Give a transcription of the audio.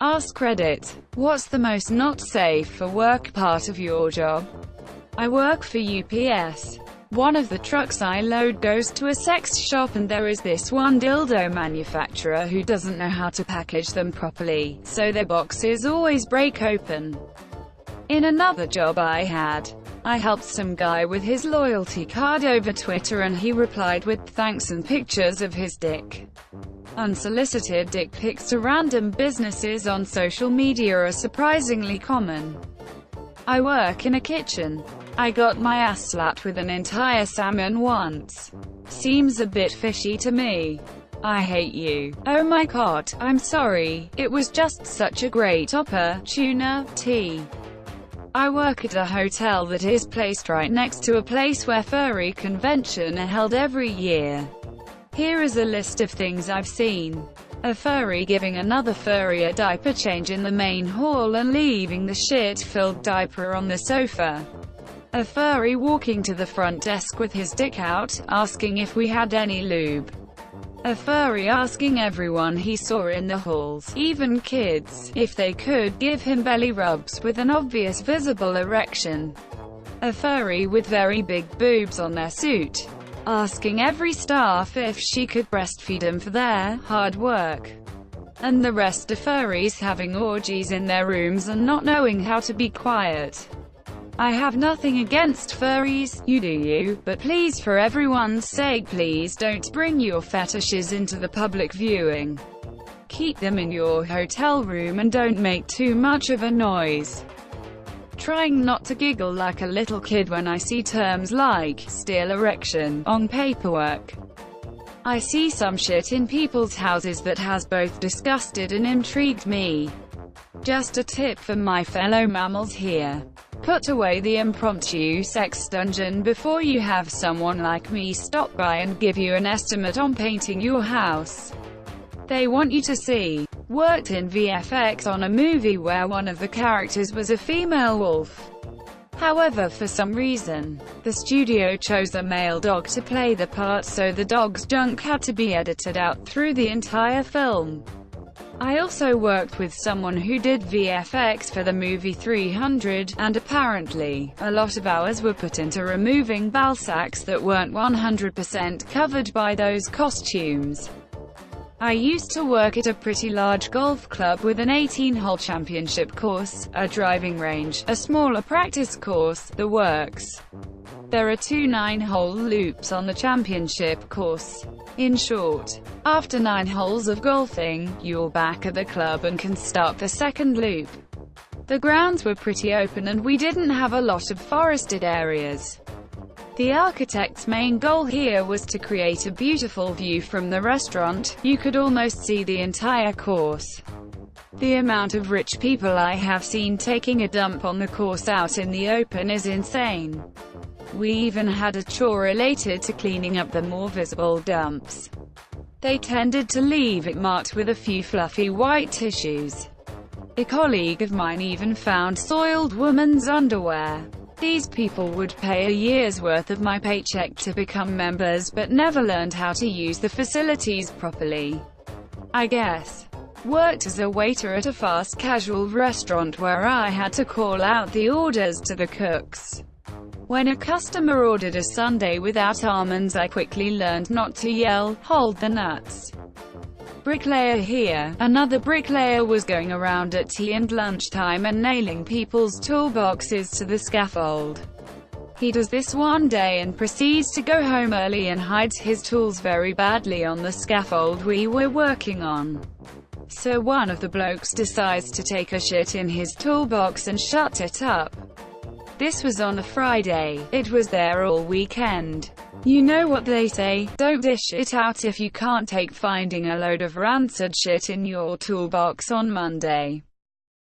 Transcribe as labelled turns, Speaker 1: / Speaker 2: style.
Speaker 1: AskReddit. What's the most not safe for work part of your job? I work for UPS. One of the trucks I load goes to a sex shop, and there is this one dildo manufacturer who doesn't know how to package them properly, so their boxes always break open. In another job I had, I helped some guy with his loyalty card over Twitter, and he replied with thanks and pictures of his dick. Unsolicited dick pics to random businesses on social media are surprisingly common. I work in a kitchen. I got my ass slapped with an entire salmon once. Seems a bit fishy to me. I hate you. Oh my god, I'm sorry. It was just such a great opportunity. I work at a hotel that is placed right next to a place where furry convention are held every year. Here is a list of things I've seen. A furry giving another furry a diaper change in the main hall and leaving the shit-filled diaper on the sofa. A furry walking to the front desk with his dick out, asking if we had any lube. A furry asking everyone he saw in the halls, even kids, if they could give him belly rubs with an obvious visible erection. A furry with very big boobs on their suit, asking every staff if she could breastfeed him for their hard work. And the rest of furries having orgies in their rooms and not knowing how to be quiet. I have nothing against furries, you do you, but please, for everyone's sake, please don't bring your fetishes into the public viewing. Keep them in your hotel room and don't make too much of a noise. Trying not to giggle like a little kid when I see terms like steel erection on paperwork. I see some shit in people's houses that has both disgusted and intrigued me. Just a tip for my fellow mammals here. Put away the impromptu sex dungeon before you have someone like me stop by and give you an estimate on painting your house. They want you to see. Worked in VFX on a movie where one of the characters was a female wolf. However, for some reason, the studio chose a male dog to play the part, so the dog's junk had to be edited out through the entire film. I also worked with someone who did VFX for the movie 300, and apparently, a lot of hours were put into removing ball sacks that weren't 100% covered by those costumes. I used to work at a pretty large golf club with an 18-hole championship course, a driving range, a smaller practice course, the works. There are 2 9-hole loops on the championship course. In short, after 9 holes of golfing, you're back at the club and can start the second loop. The grounds were pretty open and we didn't have a lot of forested areas. The architect's main goal here was to create a beautiful view from the restaurant. You could almost see the entire course. The amount of rich people I have seen taking a dump on the course out in the open is insane. We even had a chore related to cleaning up the more visible dumps. They tended to leave it marked with a few fluffy white tissues. A colleague of mine even found soiled women's underwear. These people would pay a year's worth of my paycheck to become members, but never learned how to use the facilities properly. I guess. Worked as a waiter at a fast casual restaurant where I had to call out the orders to the cooks. When a customer ordered a sundae without almonds, I quickly learned not to yell, "Hold the nuts." Bricklayer here. Another bricklayer was going around at tea and lunchtime and nailing people's toolboxes to the scaffold. He does this one day and proceeds to go home early and hides his tools very badly on the scaffold we were working on. So one of the blokes decides to take a shit in his toolbox and shut it up. This was on a Friday. It was there all weekend. You know what they say, don't dish it out if you can't take finding a load of rancid shit in your toolbox on Monday.